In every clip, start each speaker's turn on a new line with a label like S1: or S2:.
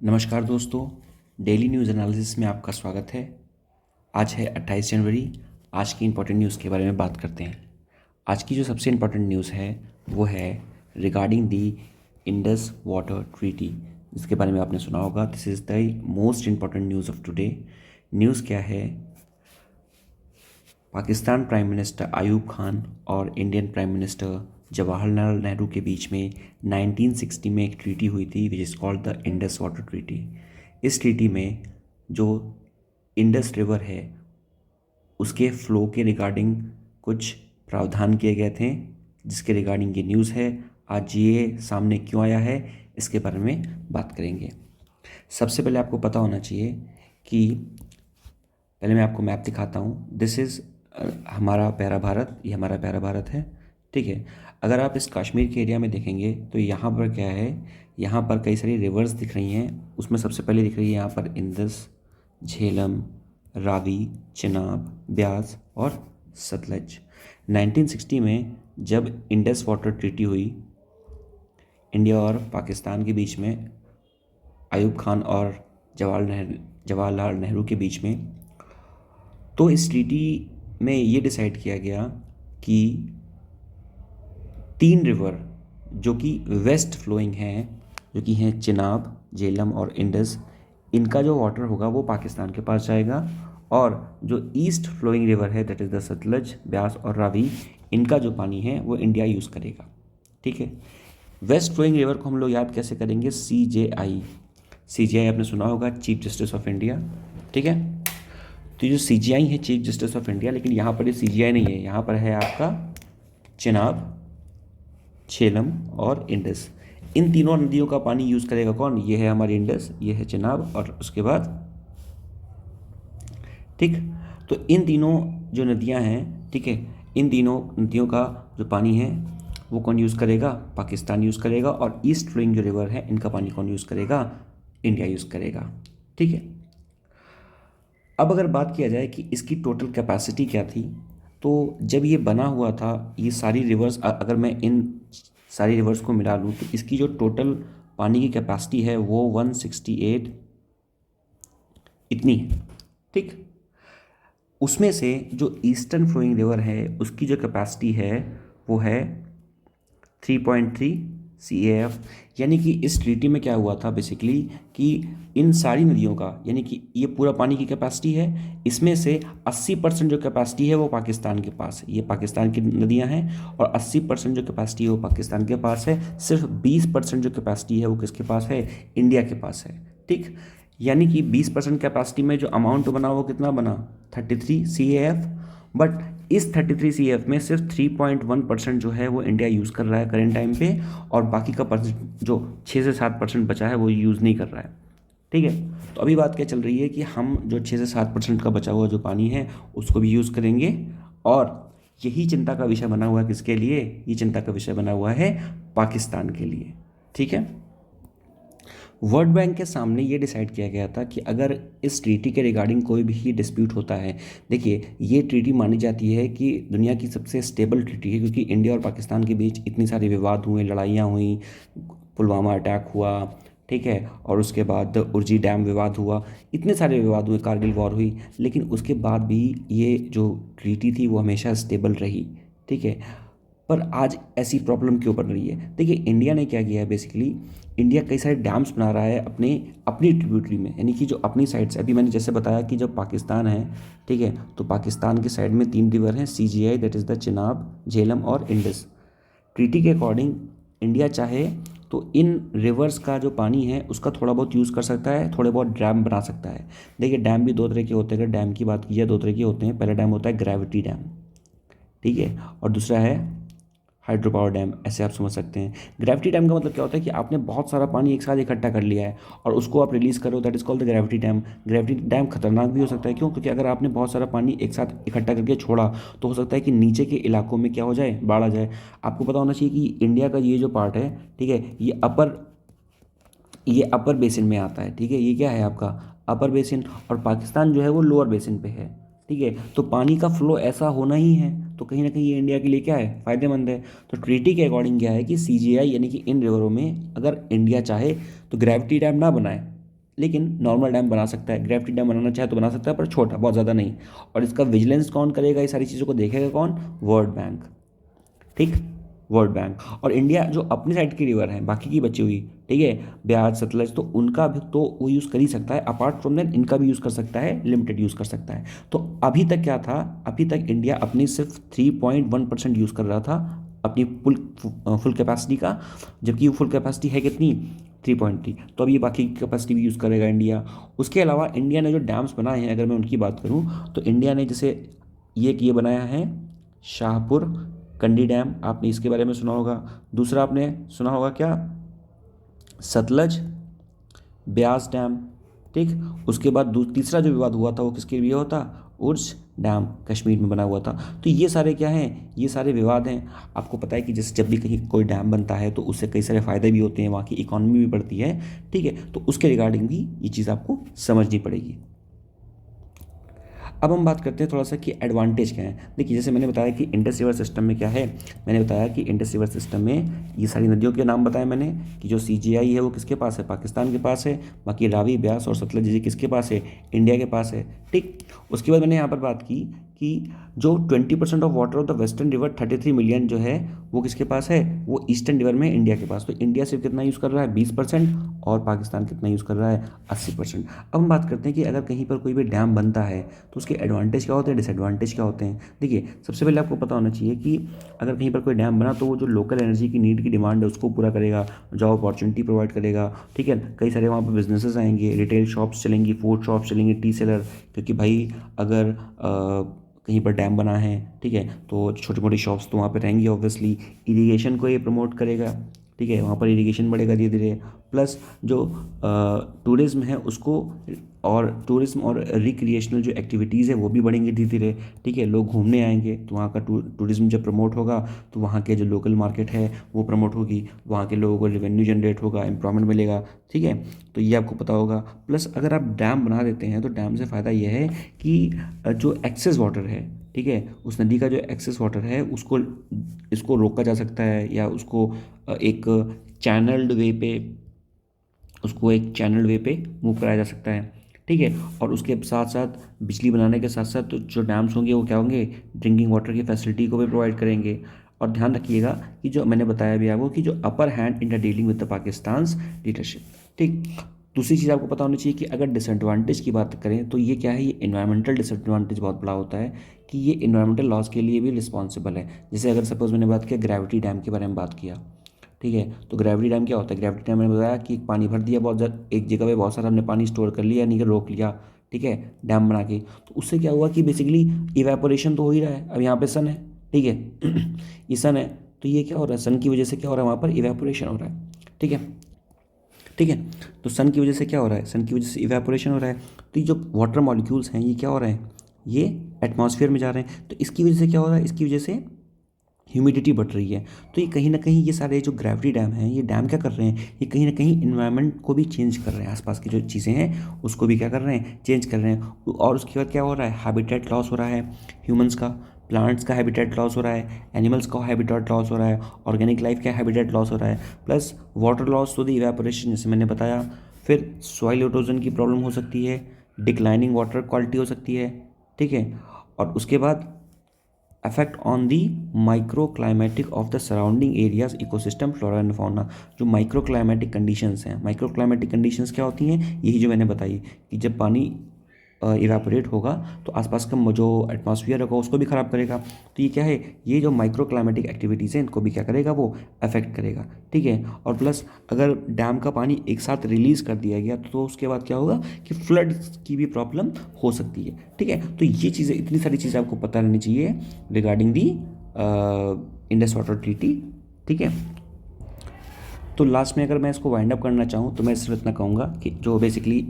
S1: नमस्कार दोस्तों, daily news analysis में आपका स्वागत है। आज है 28 जनवरी। आज की इम्पोर्टेंट न्यूज़ के बारे में बात करते हैं। आज की जो सबसे इम्पोर्टेंट न्यूज़ है वो है regarding the Indus water treaty, जिसके बारे में आपने सुना होगा। This is the most important news of today. News क्या है? पाकिस्तान प्राइम मिनिस्टर आयूब खान और Indian prime minister Jawaharlal Nehru के बीच में 1960 में एक ट्रीटी हुई थी which is called the Indus water treaty. इस ट्रीटी में जो इंडस रिवर है उसके फ्लो के रिगार्डिंग कुछ प्रावधान किए गए थे, जिसके रिगार्डिंग ये न्यूज़ है। आज ये सामने क्यों आया है इसके बारे में बात करेंगे। सबसे पहले आपको पता होना चाहिए कि पहले मैं आपको मैप दिखाता हूँ। दिस इज़ हमारा प्यारा भारत, ये हमारा प्यारा भारत है, ठीक है। अगर आप इस कश्मीर के एरिया में देखेंगे तो यहाँ पर क्या है, यहाँ पर कई सारी रिवर्स दिख रही हैं। उसमें सबसे पहले दिख रही है यहाँ पर इंदस, झेलम, रावी, चिनाब, ब्यास और सतलज। 1960 में जब इंडस वाटर ट्रीटी हुई इंडिया और पाकिस्तान के बीच में, आयूब खान और जवाहरलाल नेहरू के बीच में, तो इस ट्रीटी में ये डिसाइड किया गया कि 3 रिवर जो कि वेस्ट फ्लोइंग हैं, जो कि हैं चिनाब, झेलम और इंडस, इनका जो वाटर होगा वो पाकिस्तान के पास जाएगा, और जो ईस्ट फ्लोइंग रिवर है that is the Sutlej, Beas और रावी, इनका जो पानी है वो इंडिया यूज़ करेगा, ठीक है। वेस्ट फ्लोइंग रिवर को हम लोग याद कैसे करेंगे? CJI। CJI आपने सुना होगा, चीफ जस्टिस ऑफ इंडिया, ठीक है। तो ये जो CJI है, चीफ जस्टिस ऑफ इंडिया, लेकिन यहाँ पर ये CJI नहीं है, यहाँ पर है आपका चिनाब, झेलम और इंडस। इन तीनों नदियों का पानी यूज़ करेगा कौन? ये है हमारी इंडस, ये है चिनाब और उसके बाद, ठीक। तो इन तीनों जो नदियाँ हैं, ठीक है, इन तीनों नदियों का जो पानी है वो कौन यूज़ करेगा? पाकिस्तान यूज़ करेगा। और ईस्ट फ्लोइंग जो रिवर है इनका पानी कौन यूज़ करेगा? इंडिया यूज़ करेगा, ठीक है। अब अगर बात किया जाए कि इसकी टोटल कैपेसिटी क्या थी, तो जब ये बना हुआ था, ये सारी रिवर्स, अगर मैं इन सारी रिवर्स को मिला लूँ तो इसकी जो टोटल पानी की कैपेसिटी है वो 168 इतनी है, ठीक। उसमें से जो ईस्टर्न फ्लोइंग रिवर है उसकी जो कैपेसिटी है वो है 3.3 CAF। यानी कि इस ट्रीटी में क्या हुआ था बेसिकली कि इन सारी नदियों का, यानी कि ये पूरा पानी की कैपेसिटी है, इसमें से 80% जो कैपेसिटी है वो पाकिस्तान के पास है, ये पाकिस्तान की नदियां हैं, और 80% जो कैपेसिटी है वो पाकिस्तान के पास है। सिर्फ 20% जो कैपेसिटी है वो किसके पास है? इंडिया के पास है, ठीक। यानी कि 20% कैपेसिटी में जो अमाउंट बना वो कितना बना? 33 CAF। बट इस 33 CAF में सिर्फ 3.1% जो है वो इंडिया यूज़ कर रहा है करेंट टाइम पे, और बाकी का परसेंट जो 6 से 7% बचा है वो यूज़ नहीं कर रहा है, ठीक है। तो अभी बात क्या चल रही है कि हम जो 6 से 7% का बचा हुआ जो पानी है उसको भी यूज़ करेंगे, और यही चिंता का विषय बना हुआ है किसके लिए? ये चिंता का विषय बना हुआ है पाकिस्तान के लिए, ठीक है। वर्ल्ड बैंक के सामने ये डिसाइड किया गया था कि अगर इस ट्रीटी के रिगार्डिंग कोई भी डिस्प्यूट होता है, देखिए ये ट्रीटी मानी जाती है कि दुनिया की सबसे स्टेबल ट्रीटी है, क्योंकि इंडिया और पाकिस्तान के बीच इतनी सारे विवाद हुए, लड़ाइयाँ हुई, पुलवामा अटैक हुआ, ठीक है, और उसके बाद उर्जी डैम विवाद हुआ, इतने सारे विवाद हुए, कारगिल वॉर हुई, लेकिन उसके बाद भी ये जो ट्रीटी थी वो हमेशा स्टेबल रही, ठीक है। पर आज ऐसी प्रॉब्लम क्यों बन रही है? देखिए इंडिया ने क्या किया है बेसिकली, इंडिया कई सारे डैम्स बना रहा है अपने अपनी ट्रिब्यूटरी में, यानी कि जो अपनी साइड से, अभी मैंने जैसे बताया कि जब पाकिस्तान है, ठीक है, तो पाकिस्तान के साइड में 3 रिवर हैं, CJI that is the Chenab, Jhelum और इंडस। ट्रीटी के अकॉर्डिंग इंडिया चाहे तो इन रिवर्स का जो पानी है उसका थोड़ा बहुत यूज़ कर सकता है, थोड़े बहुत डैम बना सकता है। देखिए डैम भी 2 तरह के होते हैं, अगर डैम की बात की जाए 2 तरह के होते हैं। पहला डैम होता है ग्रेविटी डैम, ठीक है, और दूसरा है हाइड्रो पावर डैम, ऐसे आप समझ सकते हैं। ग्रेविटी डैम का मतलब क्या होता है कि आपने बहुत सारा पानी एक साथ इकट्ठा कर लिया है और उसको आप रिलीज़ करो, that is called the gravity dam. Gravity dam खतरनाक भी हो सकता है, क्यों? क्योंकि अगर आपने बहुत सारा पानी एक साथ इकट्ठा करके छोड़ा तो हो सकता है कि नीचे के इलाकों में क्या हो जाए, बाढ़ आ जाए। आपको पता होना चाहिए कि इंडिया का ये जो पार्ट है, ठीक है, ये अपर बेसिन में आता है, ठीक है, ये क्या है आपका अपर बेसिन, और पाकिस्तान जो है वो लोअर बेसिन पे है, ठीक है। तो पानी का फ्लो ऐसा होना ही है, तो कहीं ना कहीं ये इंडिया के लिए क्या है, फ़ायदेमंद है। तो ट्रीटी के अकॉर्डिंग क्या है कि CJI यानी कि इन रिवरों में अगर इंडिया चाहे तो ग्रेविटी डैम ना बनाए, लेकिन नॉर्मल डैम बना सकता है, ग्रेविटी डैम बनाना चाहे तो बना सकता है, पर छोटा, बहुत ज़्यादा नहीं। और इसका विजिलेंस कौन करेगा, ये सारी चीज़ों को देखेगा कौन, वर्ल्ड बैंक, ठीक, वर्ल्ड बैंक। और इंडिया जो अपनी साइड की रिवर है, बाकी की बची हुई, ठीक है, ब्याज, सतलज, तो उनका भी तो वो यूज़ कर ही सकता है। अपार्ट फ्रॉम दैट इनका भी यूज़ कर सकता है, लिमिटेड यूज़ कर सकता है। तो अभी तक क्या था, अभी तक इंडिया अपनी सिर्फ 3.1% यूज़ कर रहा था अपनी फुल कैपेसिटी का, जबकि फुल कैपेसिटी है कितनी, 3.3। तो अब ये बाकी कैपेसिटी भी यूज़ करेगा इंडिया। उसके अलावा इंडिया ने जो डैम्स बनाए हैं, अगर मैं उनकी बात करूँ, तो इंडिया ने जैसे ये बनाया है शाहपुर कंडी डैम, आपने इसके बारे में सुना होगा। दूसरा आपने सुना होगा क्या, सतलज ब्यास डैम, ठीक। उसके बाद तीसरा जो विवाद हुआ था वो किसके लिए हुआ था, उर्स डैम, कश्मीर में बना हुआ था। तो ये सारे क्या हैं, ये सारे विवाद हैं। आपको पता है कि जैसे जब भी कहीं कोई डैम बनता है तो उससे कई सारे फ़ायदे भी होते हैं, वहाँ की इकोनॉमी भी बढ़ती है, ठीक है। तो उसके रिगार्डिंग भी ये चीज़ आपको समझनी पड़ेगी। अब हम बात करते हैं थोड़ा सा कि एडवांटेज क्या है। देखिए, जैसे मैंने बताया कि इंडस रिवर सिस्टम में क्या है, मैंने बताया कि इंडस रिवर सिस्टम में ये सारी नदियों के नाम बताए मैंने, कि जो सीजीआई है वो किसके पास है, पाकिस्तान के पास है। बाकी रावी, ब्यास और सतलज जी किसके पास है, इंडिया के पास है, ठीक। उसके बाद मैंने यहाँ पर बात की कि जो 20% of water of the western river 33 million जो है वो किसके पास है, वो ईस्टर्न रिवर में इंडिया के पास। तो इंडिया सिर्फ कितना यूज़ कर रहा है, 20%, और पाकिस्तान कितना यूज़ कर रहा है, 80%। अब हम बात करते हैं कि अगर कहीं पर कोई भी डैम बनता है तो उसके एडवांटेज क्या होते हैं, डिसएडवांटेज क्या होते हैं। देखिए, सबसे पहले आपको पता होना चाहिए कि अगर कहीं पर कोई डैम बना तो वो जो लोकल एनर्जी की नीड की डिमांड है उसको पूरा करेगा, जॉब अपॉर्चुनिटी प्रोवाइड करेगा, ठीक है। कई सारे वहाँ पर बिजनेसेस आएंगे, रिटेल शॉप्स चलेंगी, फूड शॉप्स चलेंगे, टी सेलर, क्योंकि भाई अगर कहीं पर डैम बना है, ठीक है, तो छोटी मोटी शॉप्स तो वहाँ पे रहेंगी ऑब्वियसली। इरिगेशन को ये प्रमोट करेगा, ठीक है, वहाँ पर इरिगेशन बढ़ेगा धीरे धीरे। प्लस जो टूरिज़्म है उसको, और टूरिज़्म और रिक्रिएशनल जो एक्टिविटीज़ है वो भी बढ़ेंगी धीरे धीरे, ठीक है। लोग घूमने आएंगे तो वहाँ का टूरिज़्म जब प्रमोट होगा तो वहाँ के जो लोकल मार्केट है वो प्रमोट होगी, वहाँ के लोगों को रेवेन्यू जनरेट होगा, एम्प्लॉयमेंट मिलेगा, ठीक है। तो ये आपको पता होगा। प्लस अगर आप डैम बना देते हैं तो डैम से फ़ायदा यह है कि जो एक्सेस वाटर है, ठीक है, उस नदी का जो एक्सेस वाटर है उसको इसको रोका जा सकता है, या उसको एक चैनल्ड वे पे मूव कराया जा सकता है, ठीक है। और उसके साथ साथ बिजली बनाने के साथ साथ तो जो डैम्स होंगे वो क्या होंगे, ड्रिंकिंग वाटर की फैसिलिटी को भी प्रोवाइड करेंगे। और ध्यान रखिएगा कि जो मैंने बताया भी आपको कि जो upper hand in the dealing with the Pakistan leadership, ठीक। दूसरी चीज़ आपको पता होनी चाहिए कि अगर डिसएडवांटेज की बात करें तो ये क्या है, ये इन्वायरमेंटल डिसएडवांटेज बहुत बड़ा होता है, कि ये इन्वायरमेंटल लॉस के लिए भी रिस्पॉन्सिबल है। जैसे अगर सपोज मैंने बात किया ग्रेविटी डैम के बारे में बात किया, ठीक है, तो ग्रेविटी डैम क्या होता है, ग्रेविटी डैम मैंने बताया कि पानी भर दिया बहुत ज़्यादा, एक जगह पे बहुत सारा हमने पानी स्टोर कर लिया, यानी कि रोक लिया, ठीक है, डैम बना के। तो उससे क्या हुआ कि बेसिकली इवेपोरेशन तो हो ही रहा है। अब यहाँ पे सन है, ठीक है, ये सन है, तो ये क्या हो रहा है, सन की वजह से क्या हो रहा है, वहाँ पर इवेपोरेशन हो रहा है, ठीक है, ठीक है। तो सन की वजह से क्या हो रहा है, सन की वजह से इवेपोरेशन हो रहा है। तो ये जो वाटर मॉलिक्यूल्स हैं ये क्या हो रहे हैं, ये एटमॉस्फेयर में जा रहे हैं। तो इसकी वजह से क्या हो रहा है, इसकी वजह से ह्यूमिडिटी बढ़ रही है। तो ये कहीं ना कहीं ये सारे जो ग्रेविटी डैम हैं ये डैम क्या कर रहे हैं, ये कहीं ना कहीं इन्वायरमेंट को भी चेंज कर रहे हैं, आसपास की जो चीज़ें हैं उसको भी क्या कर रहे हैं, चेंज कर रहे हैं। और उसके बाद क्या हो रहा है, हैबिटेट लॉस हो रहा है, ह्यूमंस का, प्लांट्स का हैबिटेट लॉस हो रहा है, एनिमल्स का हैबिटेट लॉस हो रहा है, ऑर्गेनिक लाइफ का हैबिटेट लॉस हो रहा है, plus water loss to the evaporation जैसे मैंने बताया। फिर सॉइल इरोजन की प्रॉब्लम हो सकती है, डिक्लाइनिंग वाटर क्वालिटी हो सकती है, ठीक है। और उसके बाद affect on the micro climatic of the surrounding areas ecosystem flora and fauna. जो माइक्रो क्लाइमेटिक कंडीशंस हैं, माइक्रो क्लाइमेटिक कंडीशंस क्या होती हैं, यही जो मैंने बताई कि जब पानी इवेपोरेट होगा तो आसपास का जो एटमॉस्फेयर होगा उसको भी ख़राब करेगा। तो ये क्या है, ये जो माइक्रो क्लाइमेटिक एक्टिविटीज़ हैं इनको भी क्या करेगा, वो अफेक्ट करेगा, ठीक है। और प्लस अगर डैम का पानी एक साथ रिलीज़ कर दिया गया तो उसके बाद क्या होगा कि फ्लड की भी प्रॉब्लम हो सकती है, ठीक है। तो ये चीज़ें, इतनी सारी चीज़ें आपको पता रहनी चाहिए regarding the Indus water treaty, ठीक है। तो लास्ट में अगर मैं इसको वाइंड अप करना चाहूँ तो मैं सिर्फ इतना कहूँगा कि जो बेसिकली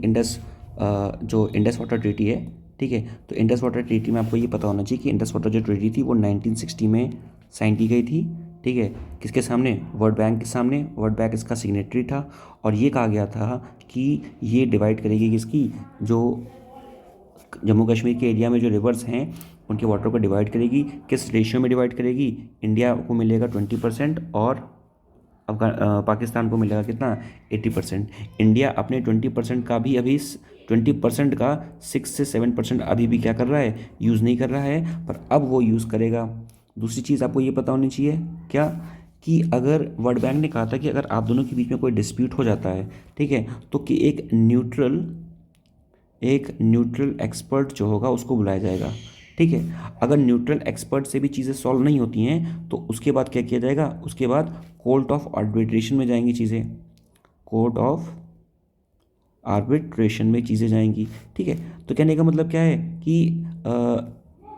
S1: जो इंडस वाटर ट्रीटी है, ठीक है, तो इंडस वाटर ट्रीटी में आपको ये पता होना चाहिए कि इंडस वाटर जो ट्रीटी थी वो 1960 में साइन की गई थी, ठीक है। किसके सामने, वर्ल्ड बैंक के सामने, वर्ल्ड बैंक इसका सिग्नेटरी था। और ये कहा गया था कि ये डिवाइड करेगी किसकी, जो जम्मू कश्मीर के एरिया में जो रिवर्स हैं उनके वाटर को डिवाइड करेगी, किस रेशियो में डिवाइड करेगी, इंडिया को मिलेगा 20% और पाकिस्तान को मिलेगा कितना 80%। इंडिया अपने 20% का भी अभी 20% का 6 से 7% अभी भी क्या कर रहा है, यूज़ नहीं कर रहा है, पर अब वो यूज़ करेगा। दूसरी चीज़ आपको ये पता होनी चाहिए क्या, कि अगर वर्ल्ड बैंक ने कहा था कि अगर आप दोनों के बीच में कोई डिस्प्यूट हो जाता है, ठीक है, तो कि एक न्यूट्रल एक्सपर्ट जो होगा उसको बुलाया जाएगा। ठीक है, अगर न्यूट्रल एक्सपर्ट से भी चीज़ें सॉल्व नहीं होती हैं तो उसके बाद क्या किया जाएगा, उसके बाद कोर्ट ऑफ आर्बिट्रेशन में जाएंगी चीज़ें, कोर्ट ऑफ आर्बिट्रेशन में चीज़ें जाएंगी। ठीक है, तो कहने का मतलब क्या है कि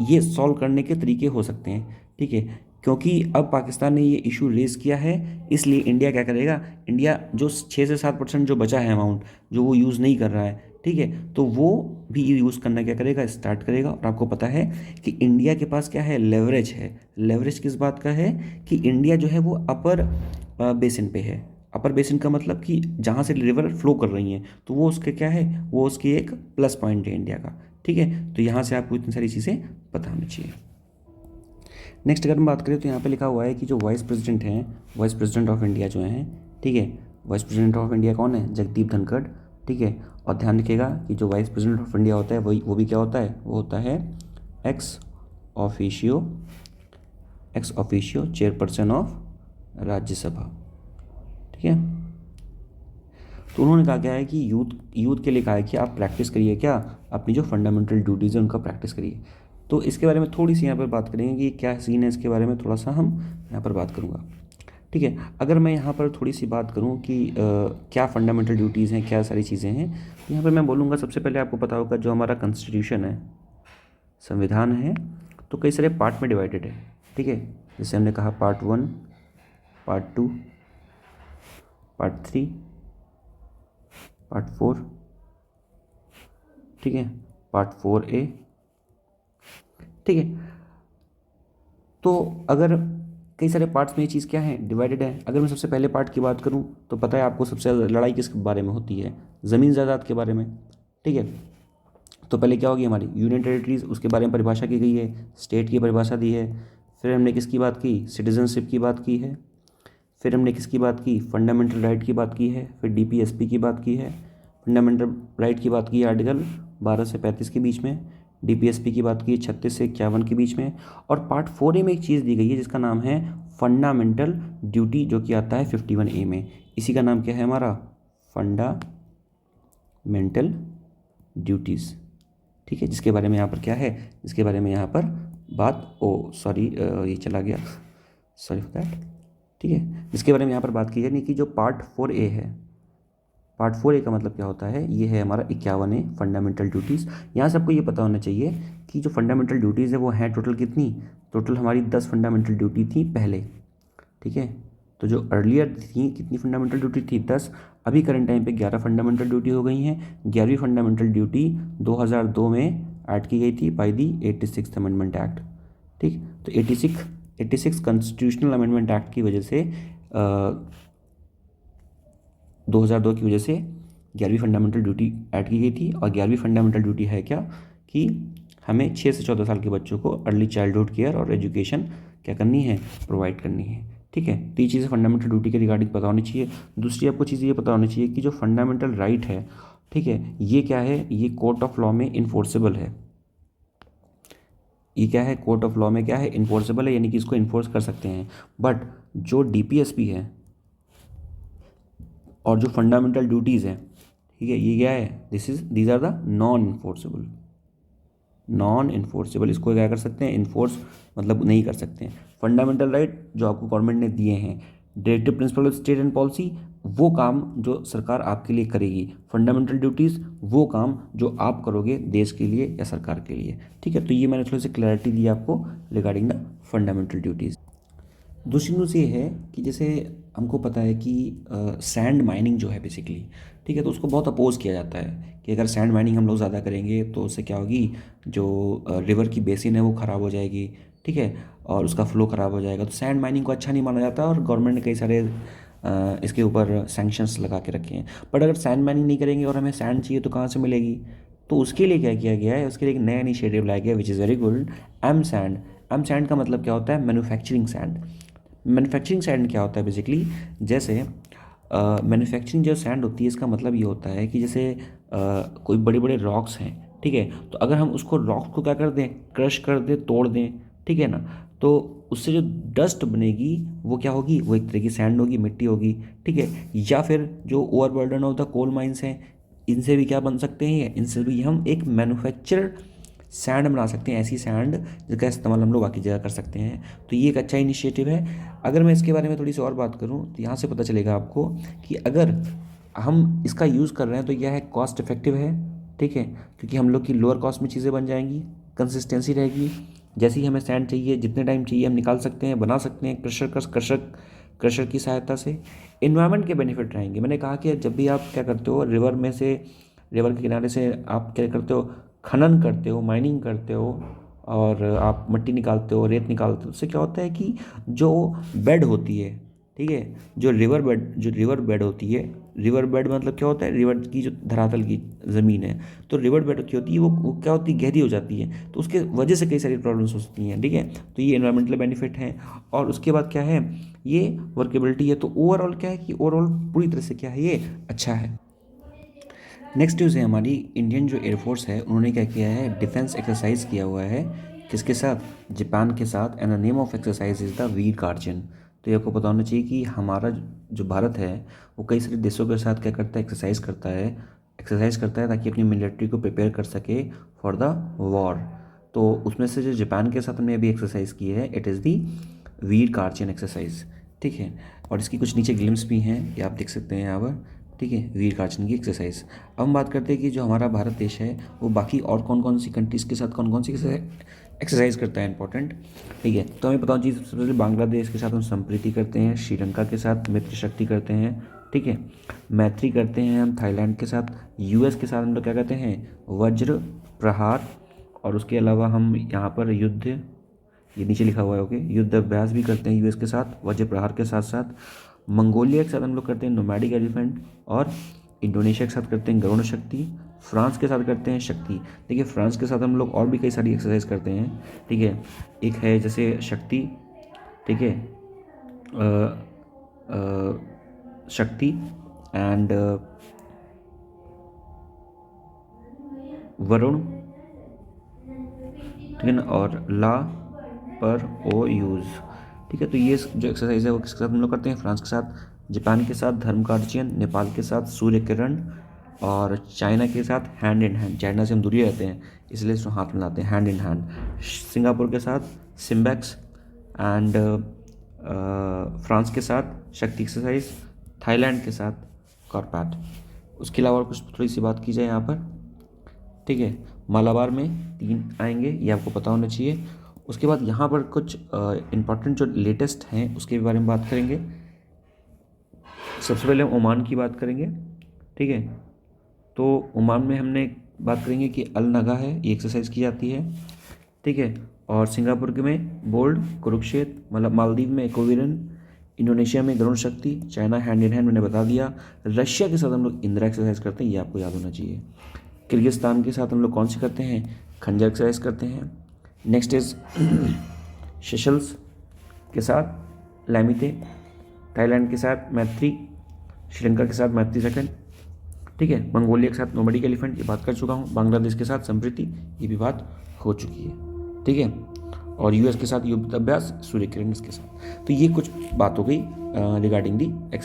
S1: ये सॉल्व करने के तरीके हो सकते हैं। ठीक है, क्योंकि अब पाकिस्तान ने ये इशू रेज़ किया है, इसलिए इंडिया क्या करेगा, इंडिया जो 6 से 7% जो बचा है अमाउंट, जो वो यूज़ नहीं कर रहा है, ठीक है, तो वो भी यूज़ करना क्या करेगा, स्टार्ट करेगा। और आपको पता है कि इंडिया के पास क्या है, लेवरेज है। लेवरेज किस बात का है, कि इंडिया जो है वो अपर बेसिन पे है। अपर बेसिन का मतलब कि जहाँ से रिवर फ्लो कर रही हैं, तो वो उसके क्या है, वो उसकी एक प्लस पॉइंट है इंडिया का। ठीक है, तो यहाँ से आपको इतनी सारी चीज़ें पता होनी चाहिए। नेक्स्ट अगर हम बात करें तो यहाँ पे लिखा हुआ है कि जो वाइस प्रेसिडेंट हैं, वाइस प्रेसिडेंट ऑफ इंडिया जो हैं, ठीक है, वाइस प्रेसिडेंट ऑफ इंडिया कौन है, जगदीप धनखड़। ठीक है, और ध्यान रखिएगा कि जो वाइस प्रेसिडेंट ऑफ इंडिया होता है वही वो भी क्या होता है, वो होता है ex officio chairperson of Rajya Sabha. ठीक है, तो उन्होंने कहा क्या है कि यूथ के लिए कहा है कि आप प्रैक्टिस करिए क्या, अपनी जो फंडामेंटल ड्यूटीज़ है उनका प्रैक्टिस करिए। तो इसके बारे में थोड़ी सी यहाँ पर बात करेंगे कि क्या सीन है, इसके बारे में थोड़ा सा हम यहाँ पर बात करूँगा। ठीक है, अगर मैं यहाँ पर थोड़ी सी बात करूँ कि क्या फंडामेंटल ड्यूटीज़ हैं, क्या सारी चीज़ें हैं, तो यहाँ पर मैं बोलूँगा सबसे पहले आपको पता होगा जो हमारा कॉन्स्टिट्यूशन है, संविधान है, तो कई सारे पार्ट में डिवाइडेड है। ठीक है, जैसे हमने कहा पार्ट 1, पार्ट 2, पार्ट 3, पार्ट 4, ठीक है, पार्ट 4A। ठीक है, तो अगर कई सारे पार्ट्स में ये चीज़ क्या है, डिवाइडेड है। अगर मैं सबसे पहले पार्ट की बात करूं तो पता है आपको सबसे ज़्यादा लड़ाई किस बारे में होती है, ज़मीन जायदाद के बारे में। ठीक है, तो पहले क्या होगी, हमारी यूनियन टेरिटरीज, उसके बारे में परिभाषा की गई है, स्टेट की परिभाषा दी है। फिर हमने किसकी बात की, सिटीजनशिप की बात की है। फिर हमने किसकी बात की, फंडामेंटल राइट की बात की है। फिर DPSP की बात की है, फंडामेंटल राइट की बात की है आर्टिकल 12 से 35 के बीच में। DPSP की बात की है 36 से 51 के बीच में। और पार्ट 4A में एक चीज़ दी गई है जिसका नाम है फंडामेंटल ड्यूटी, जो कि आता है 51A में। इसी का नाम क्या है हमारा, फंडामेंटल ड्यूटीज़। ठीक है, जिसके बारे में यहाँ पर क्या है, जिसके बारे में यहाँ पर बात, सॉरी ये चला गया, सॉरी फॉर दैट। ठीक है, जिसके बारे में यहाँ पर बात की यानी कि जो पार्ट 4A है, पार्ट 4A का मतलब क्या होता है, ये है हमारा 51A फंडामेंटल ड्यूटीज़। यहाँ से आपको ये पता होना चाहिए कि जो फंडामेंटल ड्यूटीज़ है वो हैं टोटल कितनी, टोटल हमारी 10 फंडामेंटल ड्यूटी थी पहले। ठीक है, तो जो अर्लियर थी कितनी फंडामेंटल ड्यूटी थी, 10। अभी करंट टाइम पे 11 फंडामेंटल ड्यूटी हो गई हैं। 11वीं फंडामेंटल ड्यूटी 2002 में ऐड की गई थी by the 86th amendment act. ठीक, तो 86 कॉन्स्टिट्यूशनल अमेंडमेंट एक्ट की वजह से 2002 की वजह से 11वीं फंडामेंटल ड्यूटी ऐड की गई थी। और 11वीं फंडामेंटल ड्यूटी है क्या, कि हमें 6 से 14 साल के बच्चों को अर्ली चाइल्डहुड केयर और एजुकेशन क्या करनी है, प्रोवाइड करनी है। ठीक है, तो ये चीज़ें फंडामेंटल ड्यूटी के रिगार्डिंग पता होनी चाहिए। दूसरी आपको चीज़ ये पता होनी चाहिए कि जो फंडामेंटल राइट है, ठीक है, ये क्या है, ये कोर्ट ऑफ लॉ में इन्फोर्सेबल है। ये क्या है, कोर्ट ऑफ लॉ में क्या है, इन्फोर्सेबल है, यानी कि इसको इन्फोर्स कर सकते हैं। बट जो DPSP है और जो फंडामेंटल ड्यूटीज़ हैं, ठीक है, ये क्या है, these are the non enforceable. इसको क्या कर सकते हैं, इन्फोर्स मतलब नहीं कर सकते हैं। फंडामेंटल राइट जो आपको गवर्नमेंट ने दिए हैं, directive principle of state and policy, वो काम जो सरकार आपके लिए करेगी। फंडामेंटल ड्यूटीज़ वो काम जो आप करोगे देश के लिए या सरकार के लिए। ठीक है, तो ये मैंने थोड़ी सी क्लैरिटी दी आपको रिगार्डिंग द फंडामेंटल ड्यूटीज़। दूसरी न्यूज़ ये है कि जैसे हमको पता है कि सैंड माइनिंग जो है बेसिकली, ठीक है, तो उसको बहुत अपोज किया जाता है कि अगर सैंड माइनिंग हम लोग ज़्यादा करेंगे तो उससे क्या होगी, जो रिवर की बेसिन है वो ख़राब हो जाएगी। ठीक है, और उसका फ्लो ख़राब हो जाएगा। तो सैंड माइनिंग को अच्छा नहीं माना जाता और गवर्नमेंट ने कई सारे इसके ऊपर सैंक्शंस लगा के रखे हैं। बट अगर सैंड माइनिंग नहीं करेंगे और हमें सैंड चाहिए तो कहाँ से मिलेगी, तो उसके लिए क्या किया गया है, उसके लिए एक नया इनिशिएटिव लाया गया which is very good, M sand. M sand का मतलब क्या होता है, मैन्युफैक्चरिंग सैंड। मैन्युफैक्चरिंग सैंड क्या होता है बेसिकली, जैसे मैन्युफैक्चरिंग जो सैंड होती है इसका मतलब ये होता है कि जैसे कोई बड़े बड़े रॉक्स हैं, ठीक है, तो अगर हम उसको रॉक्स को क्या कर दें, क्रश कर दें, तोड़ दें, ठीक है ना, तो उससे जो डस्ट बनेगी वो क्या होगी, वो एक तरह की सैंड होगी, मिट्टी होगी, ठीक है। या फिर जो overburden of the coal mines हैं, इनसे भी क्या बन सकते हैं, इनसे भी हम एक मैन्युफैक्चर सैंड बना सकते हैं, ऐसी सैंड जिसका इस्तेमाल हम लोग बाकी जगह कर सकते हैं। तो ये एक अच्छा इनिशिएटिव है। अगर मैं इसके बारे में थोड़ी सी और बात करूँ तो यहाँ से पता चलेगा आपको कि अगर हम इसका यूज़ कर रहे हैं तो यह है कॉस्ट इफेक्टिव है, ठीक है, क्योंकि हम लोग की लोअर कॉस्ट में चीज़ें बन जाएंगी, कंसिस्टेंसी रहेगी, जैसे ही हमें सैंड चाहिए जितने टाइम चाहिए हम निकाल सकते हैं, बना सकते हैं क्रशर की सहायता से। इन्वायरमेंट के बेनिफिट रहेंगे। मैंने कहा कि जब भी आप क्या करते हो, रिवर के किनारे से आप क्या करते हो, खनन करते हो, माइनिंग करते हो, और आप मिट्टी निकालते हो, रेत निकालते हो, उससे क्या होता है कि जो बेड होती है, ठीक है, जो रिवर बेड होती है, रिवर बेड मतलब क्या होता है, रिवर की जो धरातल की ज़मीन है, तो रिवर बेड की होती है वो क्या होती है, गहरी हो जाती है, तो उसके वजह से कई सारी प्रॉब्लम्स हो सकती हैं, ठीक है। तो ये एनवायरमेंटल बेनिफिट है। और उसके बाद क्या है, ये वर्केबिलिटी है। तो ओवरऑल क्या है कि ओवरऑल पूरी तरह से क्या है, ये अच्छा है। नेक्स्ट न्यूज़ है हमारी, इंडियन जो एयरफोर्स है उन्होंने क्या किया है, डिफेंस एक्सरसाइज किया हुआ है, किसके साथ, जापान के साथ, and the name of exercise is the Veer guardian. तो ये आपको पता होना चाहिए कि हमारा जो भारत है वो कई सारे देशों के साथ क्या करता है, एक्सरसाइज करता है ताकि अपनी मिलिट्री को प्रिपेयर कर सके फॉर द वॉर। तो उसमें से जो जापान के साथ हमने अभी एक्सरसाइज की है, it is the Veer guardian exercise, ठीक है। और इसकी कुछ नीचे ग्लिम्स भी हैं, ये आप देख सकते हैं यहाँ पर, ठीक है, वीर गार्जियन की एक्सरसाइज। अब हम बात करते हैं कि जो हमारा भारत देश है वो बाकी और कौन कौन सी कंट्रीज़ के साथ कौन कौन सी एक्सरसाइज करता है, इंपॉर्टेंट, ठीक है। तो हमें पता होना चाहिए, सबसे पहले बांग्लादेश के साथ हम संप्रीति करते हैं, श्रीलंका के साथ मित्र शक्ति करते हैं, ठीक है, मैत्री करते हैं हम थाईलैंड के साथ, यूएस के साथ हम लोग क्या कहते हैं, वज्र प्रहार, और उसके अलावा हम यहाँ पर युद्ध, ये नीचे लिखा हुआ है, ओके, युद्ध अभ्यास भी करते हैं यूएस के साथ वज्र प्रहार के साथ साथ। मंगोलिया के साथ हम लोग करते हैं नोमैडिक एलिफेंट, और इंडोनेशिया के साथ करते हैं गरुण शक्ति, फ्रांस के साथ करते हैं शक्ति। देखिए फ्रांस के साथ हम लोग और भी कई सारी एक्सरसाइज करते हैं, ठीक है, एक है जैसे शक्ति, ठीक है, शक्ति एंड वरुण, ठीक है ना, और ला पर ओ यूज़, ठीक है। तो ये जो एक्सरसाइज है वो किसके साथ हम लोग करते हैं, फ्रांस के साथ, जापान के साथ धर्म गार्जियन, नेपाल के साथ सूर्य किरण, और चाइना के साथ हैंड इन हैंड, चाइना से हम दूरी रहते हैं इसलिए इसको हाथ मिलाते हैं, हैंड इन हैंड। सिंगापुर के साथ सिम्बैक्स, एंड फ्रांस के साथ शक्ति एक्सरसाइज, थाईलैंड के साथ कॉर्पैट। उसके अलावा और कुछ थोड़ी सी बात की जाए यहाँ पर, ठीक है, मालाबार में 3 आएंगे, ये आपको पता होना चाहिए। उसके बाद यहाँ पर कुछ इम्पॉर्टेंट जो लेटेस्ट हैं उसके बारे में बात करेंगे। सबसे पहले हम ओमान की बात करेंगे, ठीक है। तो ओमान में हमने बात करेंगे कि अल नगा है, ये एक्सरसाइज की जाती है, ठीक है। और सिंगापुर के में बोल्ड, कुरुक्षेत्र, मतलब मालदीव में इकोवीरन, इंडोनेशिया में गरुण शक्ति, चाइना हैंड इन हैंड मैंने बता दिया। रशिया के साथ हम लोग इंदिरा एक्सरसाइज करते हैं, ये आपको याद होना चाहिए। किर्गिस्तान के साथ हम लोग कौन सी करते हैं, खंजर एक्सरसाइज करते हैं। नेक्स्ट इज सेशल्स के साथ लैमिते, थाईलैंड के साथ मैत्री, श्रीलंका के साथ मैत्री सेकंड, ठीक है, मंगोलिया के साथ नोमैडिक एलिफेंट, ये बात कर चुका हूँ, बांग्लादेश के साथ संप्रीति, ये भी बात हो चुकी है, ठीक है, और यूएस के साथ युद्ध अभ्यास, सूर्य किरण इसके साथ। तो ये कुछ बात हो गई रिगार्डिंग दी एक्सरसाइज।